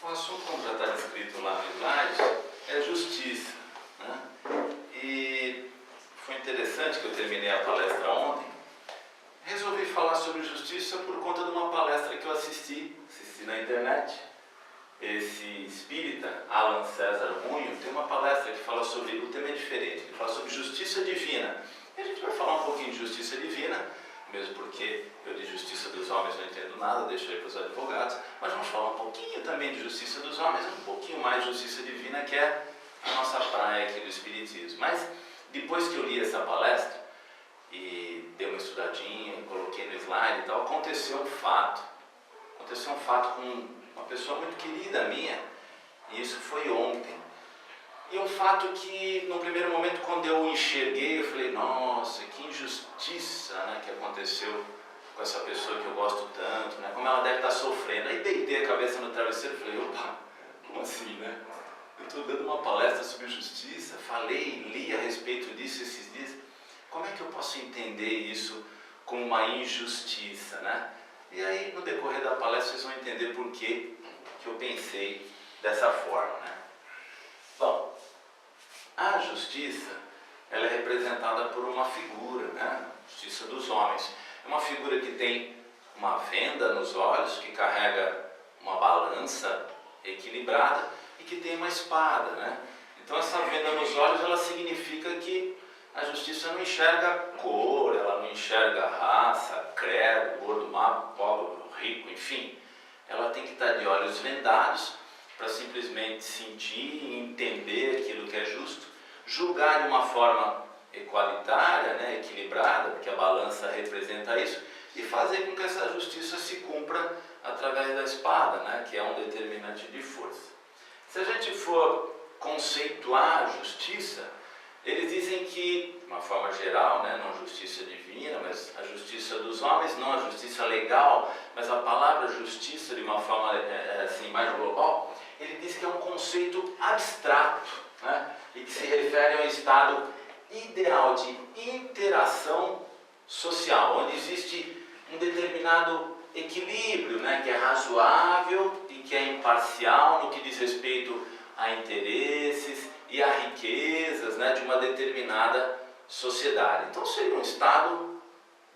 O assunto, como já está descrito lá no slide, é justiça, né? E foi interessante que eu terminei a palestra ontem. Resolvi falar sobre justiça por conta de uma palestra que eu assisti na internet. Esse espírita, Alan César Munho, tem uma palestra que fala sobre, o tema é diferente, ele fala sobre justiça divina. E a gente vai falar um pouquinho de justiça divina, mesmo porque eu de justiça dos homens não entendo nada, deixo aí para os advogados, mas vamos falar um pouquinho também de justiça dos homens, um pouquinho mais de justiça divina, que é a nossa praia aqui do Espiritismo. Mas depois que eu li essa palestra e dei uma estudadinha, coloquei no slide e tal, aconteceu um fato com uma pessoa muito querida minha, e isso foi ontem. E um fato que, no primeiro momento, quando eu enxerguei, eu falei, nossa, que injustiça, né, que aconteceu com essa pessoa que eu gosto tanto, né, como ela deve estar sofrendo. Aí deitei a cabeça no travesseiro e falei, opa, como assim, né? Eu estou dando uma palestra sobre justiça, falei, li a respeito disso esses dias, como é que eu posso entender isso como uma injustiça, né? E aí, no decorrer da palestra, vocês vão entender por que eu pensei dessa forma, né? Bom, a justiça, ela é representada por uma figura, né? Justiça dos homens. É uma figura que tem uma venda nos olhos, que carrega uma balança equilibrada e que tem uma espada, né? Então essa venda nos olhos, ela significa que a justiça não enxerga cor, ela não enxerga raça, credo, gordo, magro, pobre, rico, enfim. Ela tem que estar de olhos vendados para simplesmente sentir e entender aquilo que é justo, julgar de uma forma equalitária, né, equilibrada, porque a balança representa isso, e fazer com que essa justiça se cumpra através da espada, né, que é um determinante de força. Se a gente for conceituar a justiça, eles dizem que, de uma forma geral, né, não justiça divina, mas a justiça dos homens, não a justiça legal, mas a palavra justiça de uma forma assim, mais global, ele diz que é um conceito abstrato, né, e que se refere a um estado ideal de interação social, onde existe um determinado equilíbrio, né, que é razoável e que é imparcial no que diz respeito a interesses e a riquezas, né, de uma determinada sociedade. Então seria um estado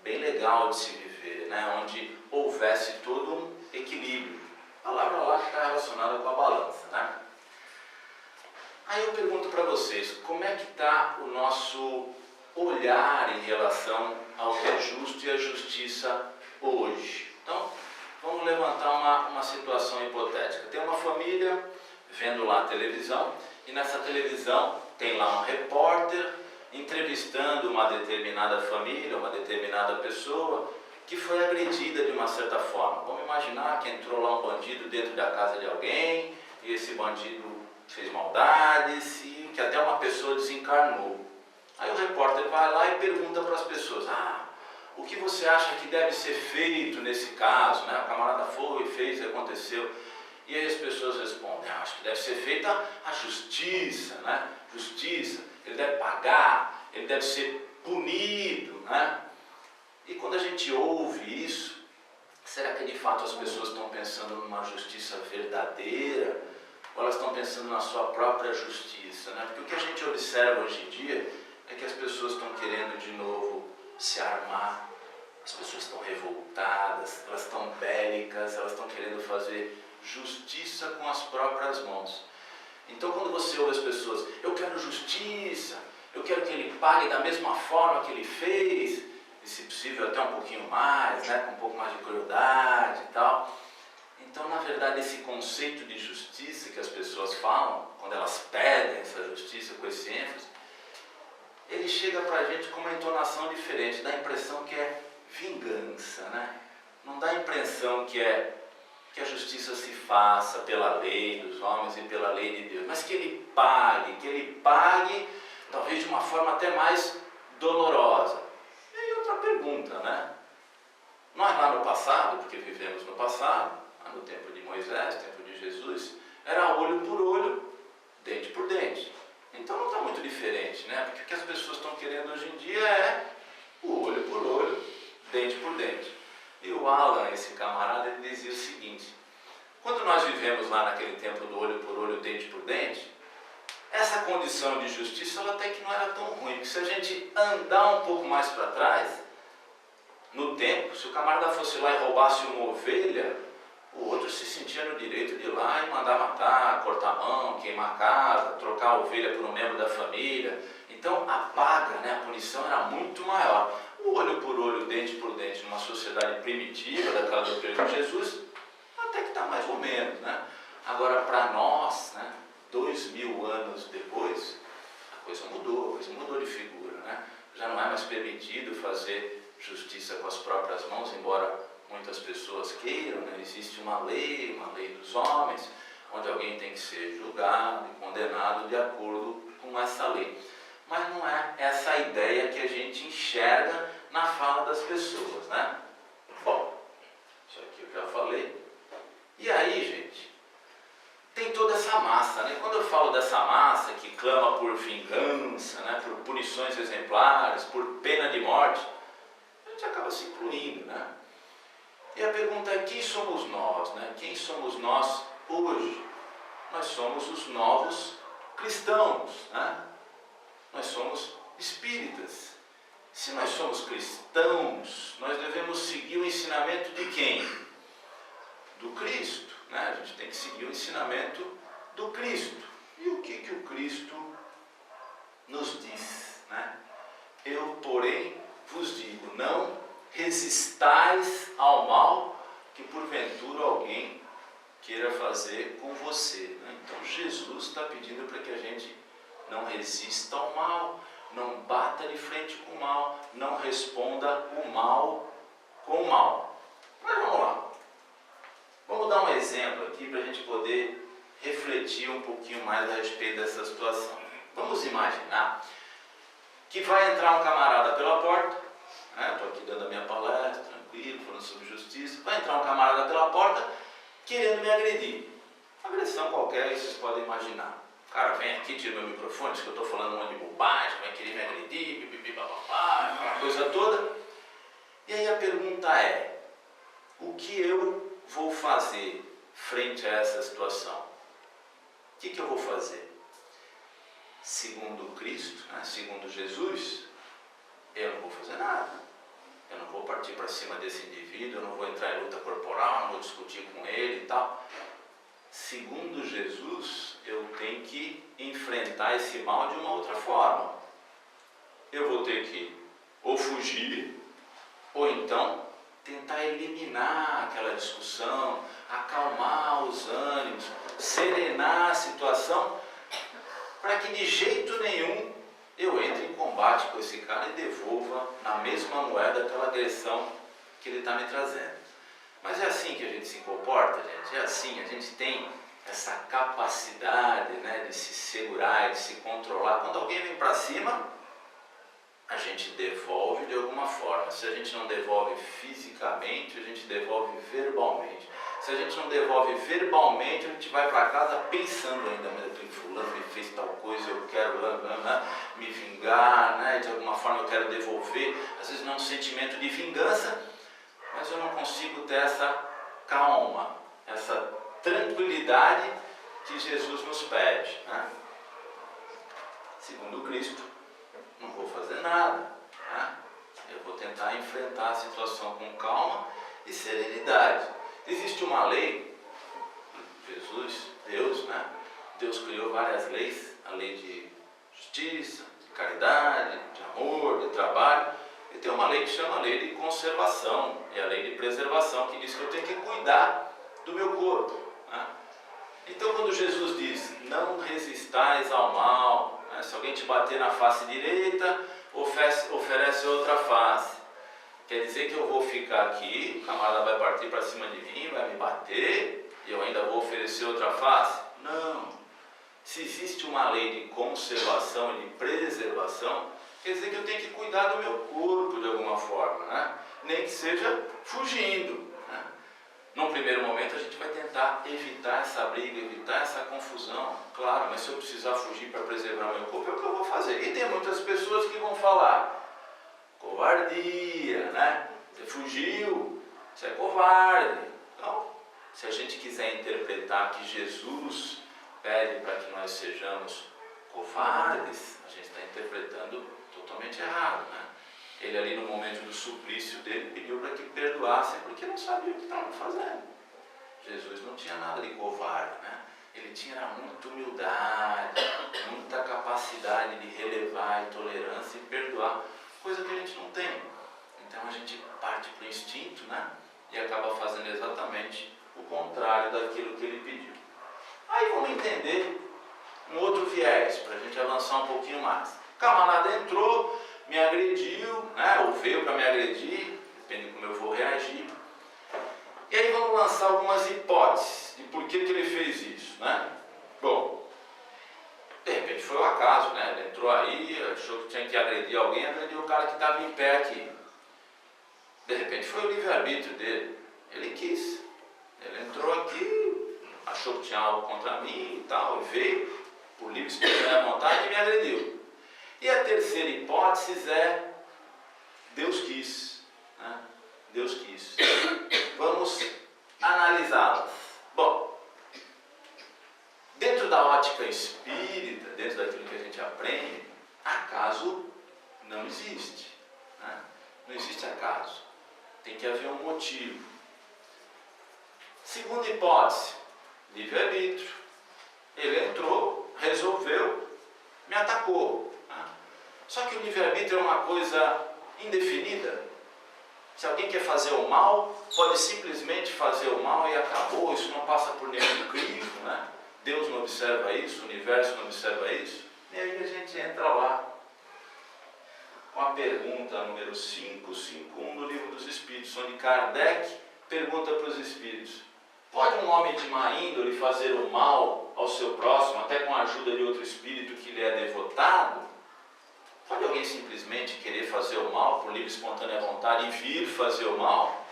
bem legal de se viver, né, onde houvesse todo um equilíbrio. A palavra lá que está relacionada com a balança, né? Aí eu pergunto para vocês, como é que está o nosso olhar em relação ao que é justo e a justiça hoje? Então, vamos levantar uma situação hipotética. Tem uma família vendo lá a televisão, e nessa televisão tem lá um repórter entrevistando uma determinada família, uma determinada pessoa que foi agredida de uma certa forma. Vamos imaginar que entrou lá um bandido dentro da casa de alguém, e esse bandido fez maldades, e que até uma pessoa desencarnou. Aí o repórter vai lá e pergunta para as pessoas, o que você acha que deve ser feito nesse caso, né? O camarada foi, fez e aconteceu. E aí as pessoas respondem, acho que deve ser feita a justiça, né? Justiça, ele deve pagar, ele deve ser punido, né? E quando a gente ouve isso, será que de fato as pessoas estão pensando numa justiça verdadeira? Ou elas estão pensando na sua própria justiça, né? Porque o que a gente observa hoje em dia é que as pessoas estão querendo de novo se armar, as pessoas estão revoltadas, elas estão bélicas, elas estão querendo fazer justiça com as próprias mãos. Então quando você ouve as pessoas, eu quero justiça, eu quero que ele pague da mesma forma que ele fez, e se possível até um pouquinho mais, né, com um pouco mais de crueldade e tal. Então na verdade esse conceito de justiça que as pessoas falam, quando elas pedem essa justiça com esse ênfase, ele chega pra gente com uma entonação diferente, dá a impressão que é vingança, né? Não dá a impressão que a justiça se faça pela lei dos homens e pela lei de Deus, mas que ele pague, talvez de uma forma até mais dolorosa. E aí outra pergunta, né? Nós lá no passado, porque vivemos no passado, no tempo de Moisés, no tempo de Jesus, era olho por olho, dente por dente. Então não está muito diferente, né? Porque o que as pessoas estão querendo hoje em dia é o olho por olho, dente por dente. E o Alan, esse camarada, ele dizia o seguinte, Quando nós vivemos lá naquele tempo do olho por olho, dente por dente, essa condição de justiça ela até que não era tão ruim, porque se a gente andar um pouco mais para trás, no tempo, se o camarada fosse lá e roubasse uma ovelha, o outro se sentia no direito de ir lá e mandar matar, cortar a mão, queimar a casa, trocar a ovelha por um membro da família. Então a paga, a punição era muito maior. O olho por olho, dente por dente, numa sociedade primitiva, daquela do período de Jesus, até que está mais ou menos, Agora, para nós, 2000 anos depois, a coisa mudou de figura, Já não é mais permitido fazer justiça com as próprias mãos, embora muitas pessoas queiram, Existe uma lei dos homens, onde alguém tem que ser julgado e condenado de acordo com essa lei. Mas não é essa a ideia que a gente enxerga na fala das pessoas, Bom, isso aqui eu já falei. E aí, gente, tem toda essa massa, Quando eu falo dessa massa que clama por vingança, por punições exemplares, por pena de morte, a gente acaba se incluindo, E a pergunta é, quem somos nós, Quem somos nós hoje? Nós somos os novos cristãos, Nós somos espíritas. Se nós somos cristãos, nós devemos seguir o ensinamento de quem? Do Cristo, A gente tem que seguir o ensinamento do Cristo. E o que o Cristo nos diz, Eu, porém, vos digo, não resistais ao mal que porventura alguém queira fazer com você. Então Jesus está pedindo para que a gente não resista ao mal, não bata de frente com o mal, não responda o mal com o mal. Mas vamos lá. Vamos dar um exemplo aqui para a gente poder refletir um pouquinho mais a respeito dessa situação. Vamos imaginar que vai entrar um camarada pela porta, estou aqui dando a minha palestra, tranquilo, falando sobre justiça, vai entrar um camarada pela porta querendo me agredir. Agressão qualquer, vocês podem imaginar. O cara vem aqui, tira meu microfone, diz que eu estou falando um monte de bobagem, vai querer me agredir, bibibi, bababá, aquela coisa toda. E aí a pergunta é, o que eu vou fazer frente a essa situação? O que eu vou fazer? Segundo Cristo, segundo Jesus, eu não vou fazer nada. Eu não vou partir para cima desse indivíduo, eu não vou entrar em luta corporal, não vou discutir com ele e tal. Segundo Jesus, eu tenho que enfrentar esse mal de uma outra forma. Eu vou ter que ou fugir, ou então tentar eliminar aquela discussão, acalmar os ânimos, serenar a situação, para que de jeito nenhum eu entre em combate com esse cara e devolva na mesma moeda aquela agressão que ele está me trazendo. Mas é assim que a gente se comporta, gente? É assim, a gente tem essa capacidade, de se segurar, de se controlar. Quando alguém vem para cima, a gente devolve de alguma forma. Se a gente não devolve fisicamente, a gente devolve verbalmente. Se a gente não devolve verbalmente, a gente vai para casa pensando ainda, mas aquele fulano me fez tal coisa, eu quero me vingar, de alguma forma eu quero devolver. Às vezes não é um sentimento de vingança, mas eu não consigo ter essa calma, essa tranquilidade que Jesus nos pede. Segundo Cristo, não vou fazer nada. Eu vou tentar enfrentar a situação com calma e serenidade. Existe uma lei, Jesus, Deus, Deus criou várias leis, a lei de justiça, de caridade, de amor, de trabalho. E tem uma lei que chama a lei de conservação e a lei de preservação, que diz que eu tenho que cuidar do meu corpo. Então quando Jesus diz, não resistais ao mal, se alguém te bater na face direita, oferece outra face. Quer dizer que eu vou ficar aqui, o camarada vai partir para cima de mim, vai me bater, e eu ainda vou oferecer outra face? Não. Se existe uma lei de conservação e de preservação, quer dizer que eu tenho que cuidar do meu corpo de alguma forma, nem que seja fugindo. Num primeiro momento a gente vai tentar evitar essa briga, evitar essa confusão, claro, mas se eu precisar fugir para preservar meu corpo, é o que eu vou fazer. E tem muitas pessoas que vão falar, covardia, você fugiu, você é covarde. Então, Se a gente quiser interpretar que Jesus pede para que nós sejamos covardes, a gente está interpretando totalmente errado, né? Ele ali no momento do suplício dele pediu para que perdoassem porque não sabia o que estavam fazendo. Jesus não tinha nada de covarde, né? Ele tinha muita humildade, muita capacidade de relevar e tolerância e perdoar, coisa que a gente não tem. Então a gente parte para o instinto, né? E acaba fazendo exatamente o contrário daquilo que ele pediu. Aí vamos entender um outro viés, para a gente avançar um pouquinho mais. O camarada entrou, me agrediu, né? Ou veio para me agredir, depende de como eu vou reagir. E aí vamos lançar algumas hipóteses de por que ele fez isso, né? Bom, de repente foi o acaso, né? Ele entrou aí, achou que tinha que agredir alguém, agrediu o cara que estava em pé aqui. De repente foi o livre-arbítrio dele. Ele quis. Ele entrou aqui, achou que tinha algo contra mim e tal, e veio por livre espontânea vontade e me agrediu. E a terceira hipótese é Deus quis, né? Deus quis. Vamos analisá-las. Bom, dentro da ótica espírita, dentro daquilo que a gente aprende, acaso não existe, né? Não existe acaso. Tem que haver um motivo. Segunda hipótese, livre-arbítrio. Ele entrou, resolveu, me atacou, né? Só que o livre-arbítrio é uma coisa indefinida. Se alguém quer fazer o mal, pode simplesmente fazer o mal e acabou. Isso não passa por nenhum crivo, né? Deus não observa isso, o universo não observa isso. E aí a gente entra lá com a pergunta número 551 do Livro dos Espíritos, onde Kardec pergunta para os espíritos: pode um homem de má índole fazer o mal ao seu próximo, até com a ajuda de outro espírito que lhe é devotado? Pode alguém simplesmente querer fazer o mal por livre e espontânea vontade e vir fazer o mal?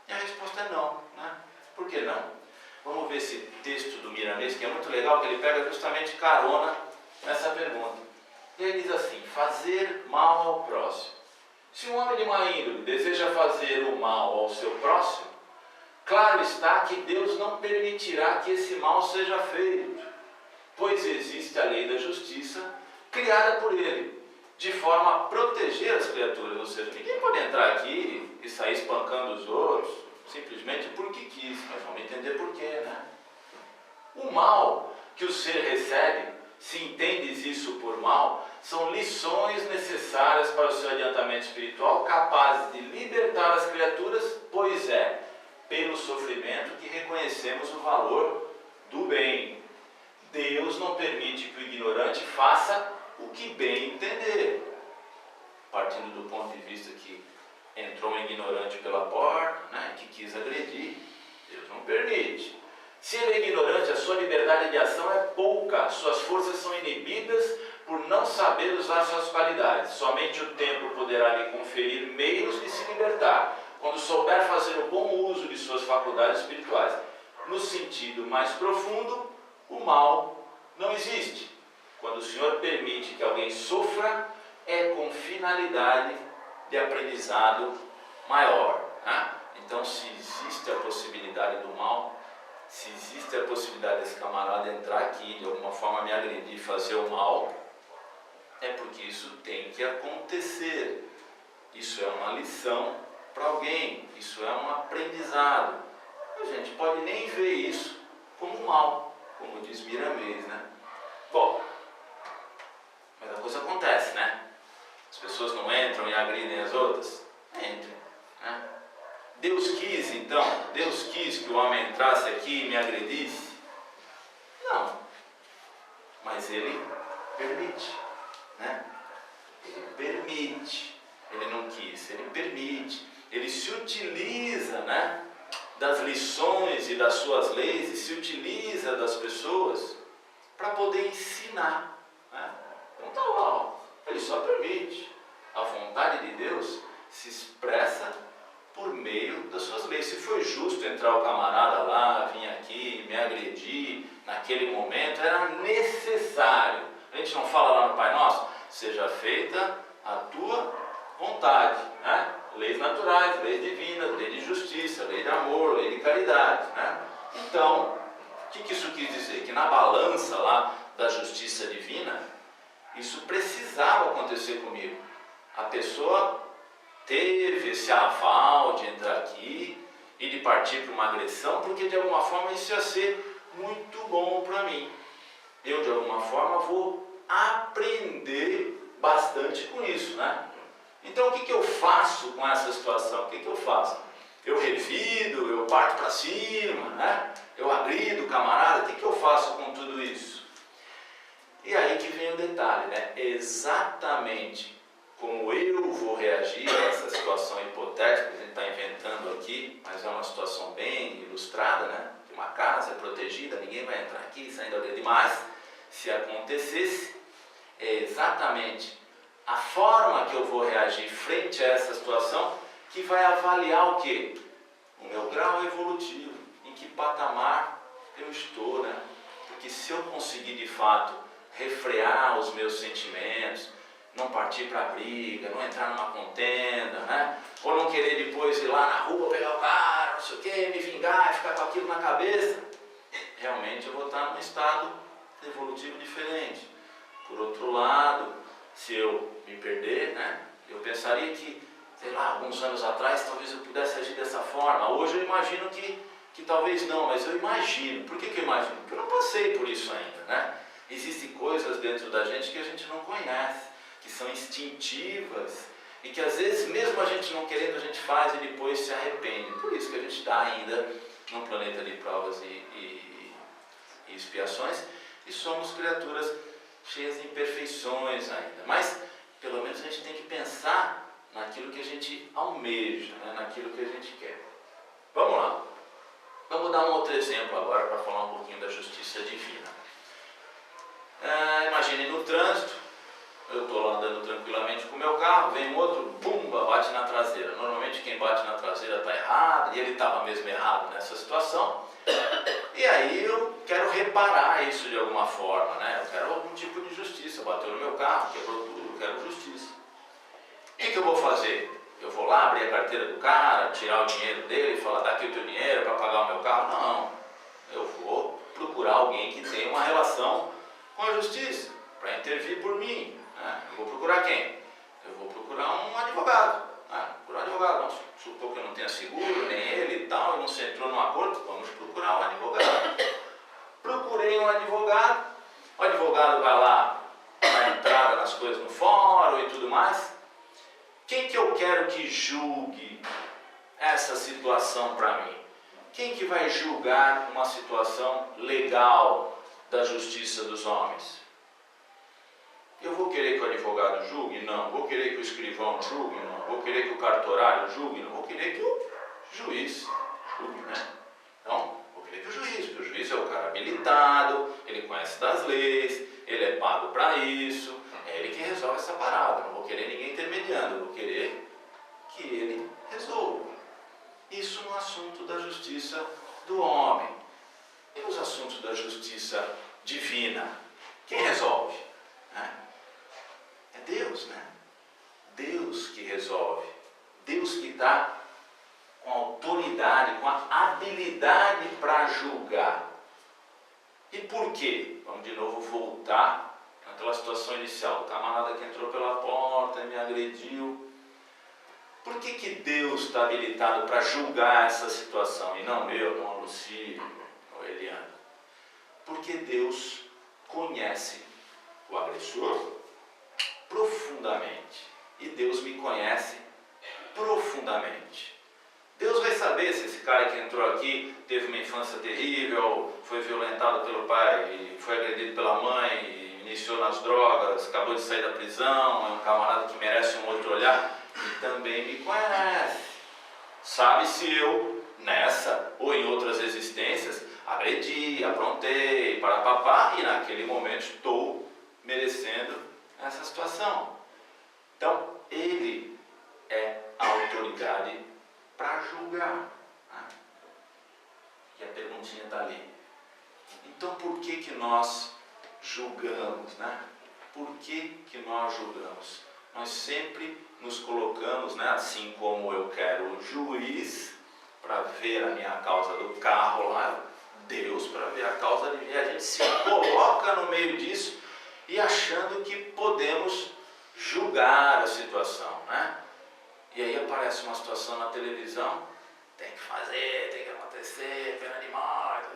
E a resposta é não, né? Por que não? Vamos ver esse texto do Miramês, que é muito legal, que ele pega justamente carona nessa pergunta. E ele diz assim: fazer mal ao próximo. Se um homem de má índole deseja fazer o mal ao seu próximo, claro está que Deus não permitirá que esse mal seja feito, pois existe a lei da justiça criada por ele, de forma a proteger as criaturas. Ou seja, ninguém pode entrar aqui e sair espancando os outros, simplesmente porque quis, mas vamos entender por quê, né? O mal que o ser recebe, se entendes isso por mal, são lições necessárias para o seu adiantamento espiritual, capazes de libertar as criaturas, pois é pelo sofrimento que reconhecemos o valor do bem. Deus não permite que o ignorante faça o que bem entender. Partindo do ponto de vista que entrou um ignorante pela porta, né, que quis agredir, Deus não permite. Se ele é ignorante, a sua liberdade de ação é pouca, suas forças são inibidas por não saber usar suas qualidades. Somente o tempo poderá lhe conferir meios de se libertar, quando souber fazer o bom uso de suas faculdades espirituais. No sentido mais profundo, o mal não existe. Quando o Senhor permite que alguém sofra, é com finalidade de aprendizado maior, né? Então, se existe a possibilidade do mal, se existe a possibilidade desse camarada entrar aqui, de alguma forma me agredir e fazer o mal, é porque isso tem que acontecer. Isso é uma lição para alguém, isso é um aprendizado. A gente pode nem ver isso como mal, como diz Miramês, né? Bom, mas a coisa acontece, né? As pessoas não entram e agridem as outras? Entram, né? Deus quis, então, Deus quis que o homem entrasse aqui e me agredisse? Não, mas Ele permite, né? Ele permite, Ele não quis, Ele permite, Ele se utiliza, né, das lições e das suas leis, e se utiliza das pessoas para poder ensinar, né? Então está lá, ó. Ele só permite. A vontade de Deus se expressa por meio das suas leis. Se foi justo entrar o camarada lá, vir aqui, me agredir, naquele momento, era necessário. A gente não fala lá no Pai Nosso: seja feita a tua vontade, né? Leis naturais, leis divinas, lei de justiça, lei de amor, lei de caridade, né? Então, o que isso quis dizer? Que na balança lá da justiça divina, isso precisava acontecer comigo. A pessoa teve esse aval de entrar aqui e de partir para uma agressão, porque de alguma forma isso ia ser muito bom para mim. Eu de alguma forma vou aprender bastante com isso, né? Então o que eu faço com essa situação? O que eu faço? Eu revido, eu parto para cima, né? Eu agrido o camarada, o que eu faço com tudo isso? E aí que vem o detalhe, né? Exatamente como eu vou reagir a essa situação hipotética que a gente está inventando aqui, mas é uma situação bem ilustrada, né? Que uma casa é protegida, ninguém vai entrar aqui saindo ali demais. Se acontecesse, é exatamente a forma que eu vou reagir frente a essa situação que vai avaliar o quê? O meu grau evolutivo, em que patamar eu estou, né? Porque se eu conseguir de fato refrear os meus sentimentos, não partir para a briga, não entrar numa contenda, né? Ou não querer depois ir lá na rua pegar o cara, não sei o quê, me vingar e ficar com aquilo na cabeça, realmente eu vou estar num estado evolutivo diferente. Por outro lado, se eu me perder, né? Eu pensaria que, sei lá, alguns anos atrás talvez eu pudesse agir dessa forma. Hoje eu imagino que talvez não, mas eu imagino. Por que eu imagino? Porque eu não passei por isso ainda, né? Existem coisas dentro da gente que a gente não conhece, que são instintivas e que às vezes mesmo a gente não querendo a gente faz e depois se arrepende. Por isso que a gente está ainda num planeta de provas e expiações e somos criaturas cheias de imperfeições ainda. Mas pelo menos a gente tem que pensar naquilo que a gente almeja, né? Naquilo que a gente quer. Vamos lá. Vamos dar um outro exemplo agora para falar um pouquinho da justiça divina. Imagine no trânsito, eu estou lá andando tranquilamente com o meu carro, vem um outro, pumba, bate na traseira. Normalmente quem bate na traseira está errado, e ele estava mesmo errado nessa situação. E aí eu quero reparar isso de alguma forma, né? Eu quero algum tipo de justiça. Bateu no meu carro, quebrou tudo, eu quero justiça. O que eu vou fazer? Eu vou lá abrir a carteira do cara, tirar o dinheiro dele e falar, dá aqui o teu dinheiro para pagar o meu carro? Não. Eu vou procurar alguém que tenha uma relação com a justiça, para intervir por mim. Né? Eu vou procurar quem? Eu vou procurar um advogado. Procurar um advogado. Vamos supor que eu não tenha seguro, nem ele e tal, e não se entrou num acordo, vamos procurar um advogado. Procurei um advogado, o advogado vai lá, dá entrada nas coisas no fórum e tudo mais. Quem que eu quero que julgue essa situação para mim? Quem que vai julgar uma situação legal da justiça dos homens? Eu vou querer que o advogado julgue? Não. Vou querer que o escrivão julgue? Não. Vou querer que o cartorário julgue? Não. Vou querer que o juiz julgue, né? Então, vou querer que o juiz, porque o juiz é o cara habilitado, ele conhece das leis, ele é pago para isso, é ele que resolve essa parada. Não vou querer ninguém intermediando, eu vou querer que ele resolva. Isso no assunto da justiça do homem. E nos assuntos da justiça divina? Quem resolve? É Deus, né? Deus que resolve. Deus que está com autoridade, com a habilidade para julgar. E por quê? Vamos de novo voltar naquela situação inicial. O camarada que entrou pela porta e me agrediu. Por que Deus está habilitado para julgar essa situação? E não eu, não a Luci, ou Eliana. Porque Deus conhece o agressor profundamente. E Deus me conhece profundamente. Deus vai saber se esse cara que entrou aqui teve uma infância terrível, foi violentado pelo pai, foi agredido pela mãe, iniciou nas drogas, acabou de sair da prisão, é um camarada que merece um outro olhar. E também me conhece. Sabe se eu, nessa ou em outras existências, agredi, aprontei, parapapá, e naquele momento estou merecendo essa situação. Então, ele é a autoridade para julgar. Né? E a perguntinha está ali. Então, por que nós julgamos? Né? Por que nós julgamos? nós sempre nos colocamos, né, assim como eu quero o juiz para ver a minha causa do carro lá, Deus para ver a causa de mim. A gente se coloca no meio disso e achando que podemos julgar a situação, né? E aí aparece uma situação na televisão, tem que fazer, tem que acontecer, pena de morte,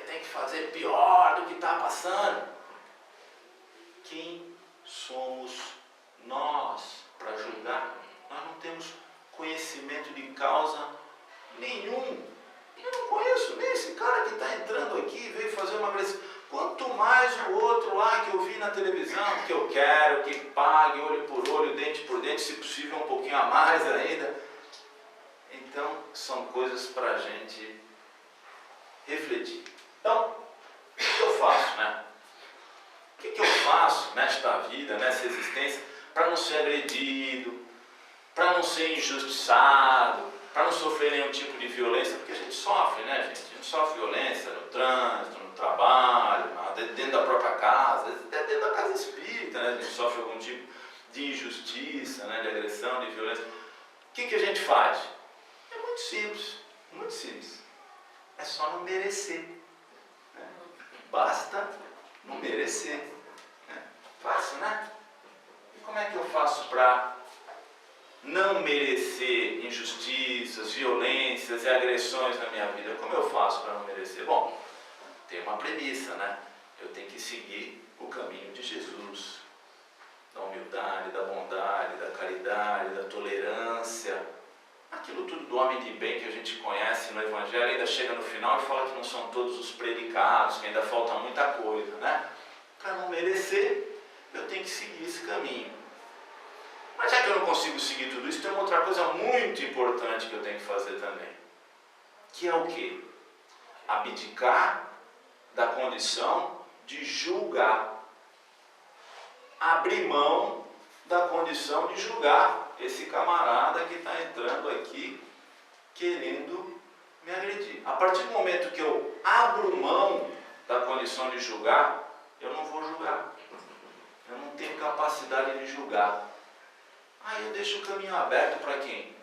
tem que fazer pior do que está passando. Quem somos nós para julgar? Nós não temos conhecimento de causa nenhum. Eu não conheço nem esse cara que está entrando aqui, veio fazer uma agressão. Quanto mais o outro lá que eu vi na televisão, que eu quero que pague olho por olho, dente por dente, se possível um pouquinho a mais ainda. Então, são coisas para a gente refletir. Então, o que eu faço, né? O que eu faço nesta vida, nessa existência, para não ser agredido, para não ser injustiçado, para não sofrer nenhum tipo de violência? Porque a gente sofre, né, gente? A gente sofre violência no trânsito, no trabalho, dentro da própria casa, até dentro da casa espírita, né? A gente sofre algum tipo de injustiça, né? De agressão, de violência. O que a gente faz? É muito simples, muito simples. É só não merecer, né? Basta não merecer, né? Fácil, né? E como é que eu faço para não merecer injustiças, violências e agressões na minha vida? Como eu faço para não merecer? Bom, tem uma premissa, né? Eu tenho que seguir o caminho de Jesus, da humildade, da bondade, da caridade, da tolerância, aquilo tudo do homem de bem que a gente conhece no Evangelho. Ainda chega no final e fala que não são todos os predicados, que ainda falta muita coisa, né? Para não merecer, eu tenho que seguir esse caminho. Mas já que eu não consigo seguir tudo isso, tem uma outra coisa muito importante que eu tenho que fazer também. Que é o quê? Abdicar da condição de julgar. Abrir mão da condição de julgar esse camarada que está entrando aqui querendo me agredir. A partir do momento que eu abro mão da condição de julgar, eu não vou julgar. Eu não tenho capacidade de julgar. Aí eu deixo o caminho aberto para quem?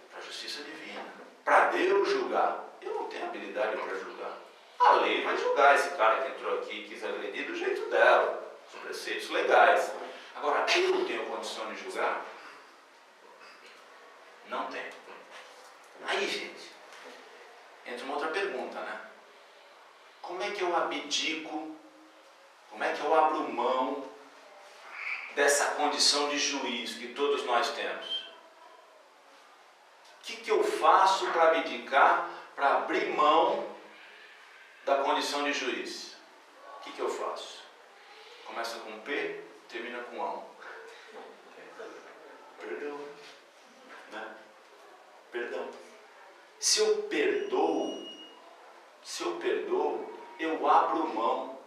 Para a justiça divina. Para Deus julgar. Eu não tenho habilidade para julgar. A lei vai julgar esse cara que entrou aqui e quis agredir do jeito dela. Os preceitos legais. Agora, eu tenho condição de julgar? Não tenho. Aí, gente, entra uma outra pergunta, né? Como é que eu abdico, como é que eu abro mão dessa condição de juiz que todos nós temos? O que eu faço para abdicar, para abrir mão da condição de juiz? O que eu faço? Começa com P, termina com A. Perdão. Né? Perdão. Se eu perdoo, eu abro mão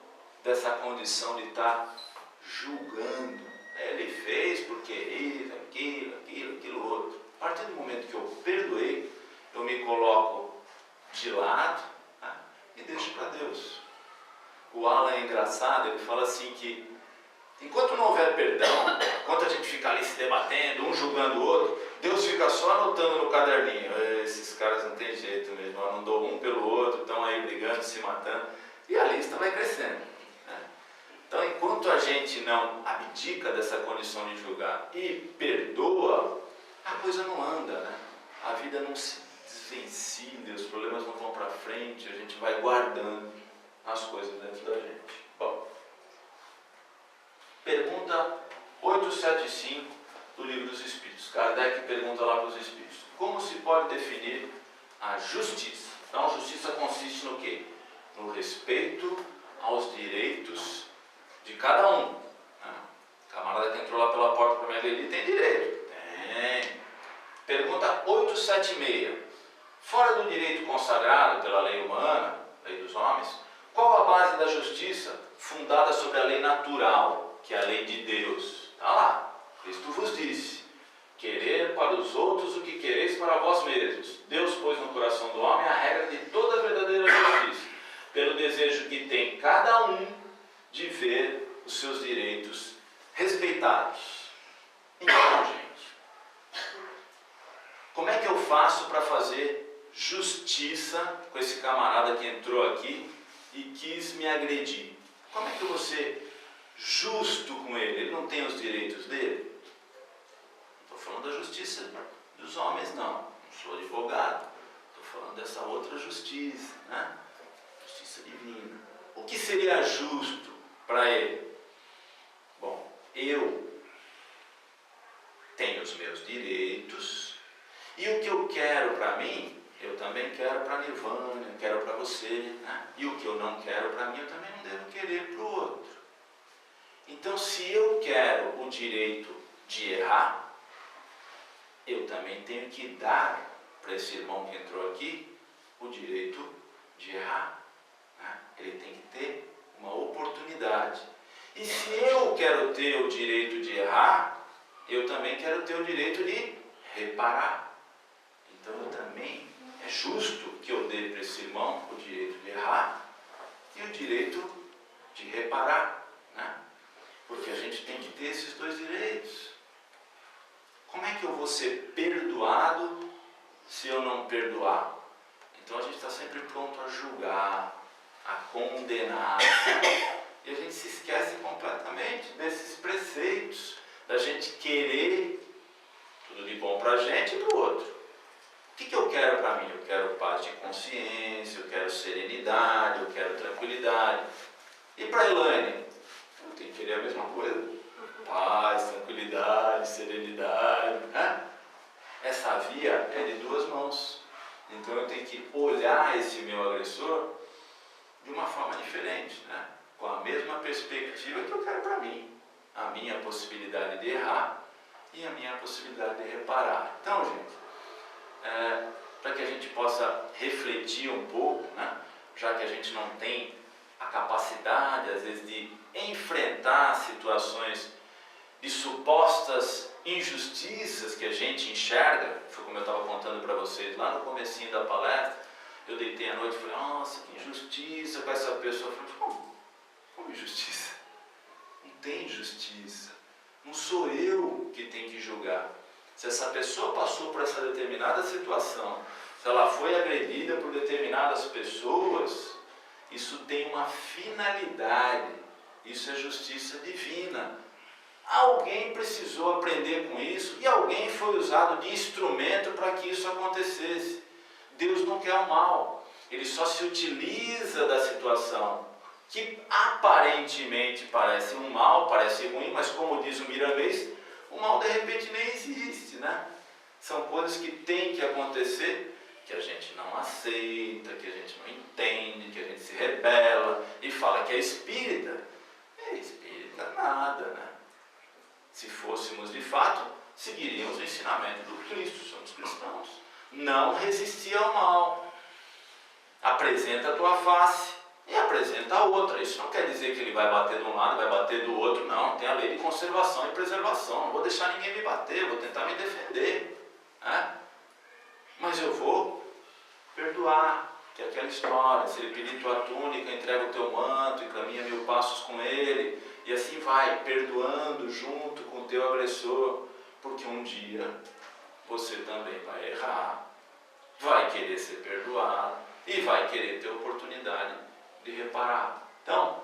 dessa condição de estar julgando. Ele fez porque isso, aquilo outro. A partir do momento que eu perdoei, eu me coloco de lado, né, e deixo para Deus. O Alan é engraçado, ele fala assim que enquanto não houver perdão, enquanto a gente fica ali se debatendo, um julgando o outro, Deus fica só anotando no caderninho. Esses caras não tem jeito mesmo, eu não dou um pelo outro, estão aí brigando, se matando, e a lista vai crescendo, né? Então, enquanto a gente não abdica dessa condição de julgar e perdoa, a coisa não anda, né? A vida não se desvencilha, os problemas não vão para frente, a gente vai guardando as coisas dentro da gente. Bom, pergunta 875 do Livro dos Espíritos. Kardec pergunta lá para os Espíritos: como se pode definir a justiça? Então, justiça consiste no quê? No respeito aos direitos de cada um. O camarada que entrou lá pela porta para me agredir tem direito? Tem. Pergunta 876. Fora do direito consagrado pela lei humana, lei dos homens, qual a base da justiça fundada sobre a lei natural, que é a lei de Deus? Está lá. Cristo vos disse: querer para os outros o que quereis para vós mesmos. Deus pôs no coração do homem a regra de toda a verdadeira justiça, pelo desejo que tem cada um de ver os seus direitos respeitados. Então, gente, como é que eu faço para fazer justiça com esse camarada que entrou aqui e quis me agredir? Como é que eu vou ser justo com ele? Ele não tem os direitos dele? Não estou falando da justiça dos homens, não sou advogado, estou falando dessa outra justiça, né? Justiça divina. O que seria justo para ele? Bom, eu tenho os meus direitos e o que eu quero para mim, eu também quero para a Nirvana, eu quero para você, né? E o que eu não quero para mim, eu também não devo querer para o outro. Então, se eu quero o direito de errar, eu também tenho que dar para esse irmão que entrou aqui o direito de errar, né? Ele tem que ter uma oportunidade. E se eu quero ter o direito de errar, eu também quero ter o direito de reparar. Então eu também, é justo que eu dê para esse irmão o direito de errar e o direito de reparar, né? Porque a gente tem que ter esses dois direitos. Como é que eu vou ser perdoado se eu não perdoar? Então a gente está sempre pronto a julgar, a condenar. E a gente se esquece completamente desses preceitos, da gente querer tudo de bom para a gente e para o outro. O que eu quero para mim? Eu quero paz de consciência, eu quero serenidade, eu quero tranquilidade. E para a Elaine? Eu tenho que querer a mesma coisa. Paz, tranquilidade, serenidade, né? Essa via é de duas mãos. Então eu tenho que olhar esse meu agressor de uma forma diferente, né? Com a mesma perspectiva que eu quero para mim. A minha possibilidade de errar e a minha possibilidade de reparar. Então, gente, para que a gente possa refletir um pouco, né? Já que a gente não tem a capacidade, às vezes, de enfrentar situações de supostas injustiças que a gente enxerga, foi como eu estava contando para vocês lá no comecinho da palestra. Eu deitei à noite e falei, nossa, que injustiça com essa pessoa. Eu falei, como injustiça? Não tem justiça. Não sou eu que tenho que julgar. Se essa pessoa passou por essa determinada situação, se ela foi agredida por determinadas pessoas, isso tem uma finalidade. Isso é justiça divina. Alguém precisou aprender com isso e alguém foi usado de instrumento para que isso acontecesse. Deus não quer o mal, Ele só se utiliza da situação que aparentemente parece um mal, parece ruim, mas como diz o Miramês, o mal de repente nem existe, né? São coisas que têm que acontecer, que a gente não aceita, que a gente não entende, que a gente se rebela e fala que é espírita. É espírita nada, né? Se fôssemos de fato, seguiríamos o ensinamento do Cristo, somos cristãos. Não resistir ao mal. Apresenta a tua face e apresenta a outra. Isso não quer dizer que ele vai bater de um lado, vai bater do outro, não. Tem a lei de conservação e preservação. Não vou deixar ninguém me bater, vou tentar me defender, né? Mas eu vou perdoar, que é aquela história, se ele pedir tua túnica, entrega o teu manto e caminha 1000 passos com ele, e assim vai, perdoando junto com o teu agressor, porque um dia você também vai errar, vai querer ser perdoado e vai querer ter oportunidade de reparar. Então,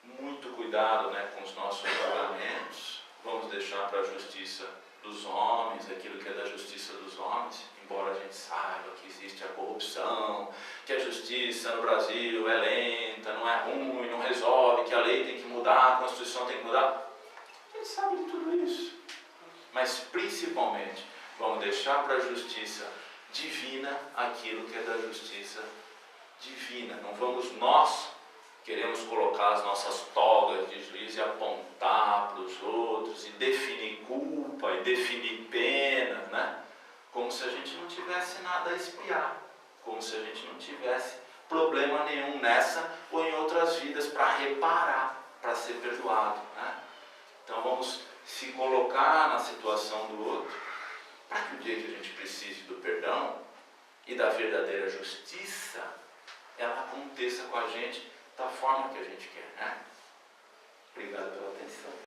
muito cuidado, né, com os nossos julgamentos. Vamos deixar para a justiça dos homens aquilo que é da justiça dos homens, embora a gente saiba que existe a corrupção, que a justiça no Brasil é lenta, não é ruim, não resolve, que a lei tem que mudar, a Constituição tem que mudar. A gente sabe de tudo isso. Mas principalmente, vamos deixar para a justiça divina aquilo que é da justiça divina. Não vamos nós, queremos colocar as nossas togas de juiz e apontar para os outros e definir culpa e definir pena, né? Como se a gente não tivesse nada a expiar, como se a gente não tivesse problema nenhum nessa ou em outras vidas para reparar, para ser perdoado, né? Então vamos se colocar na situação do outro, para que o dia que a gente precise do perdão e da verdadeira justiça, ela aconteça com a gente da forma que a gente quer, né? Obrigado pela atenção.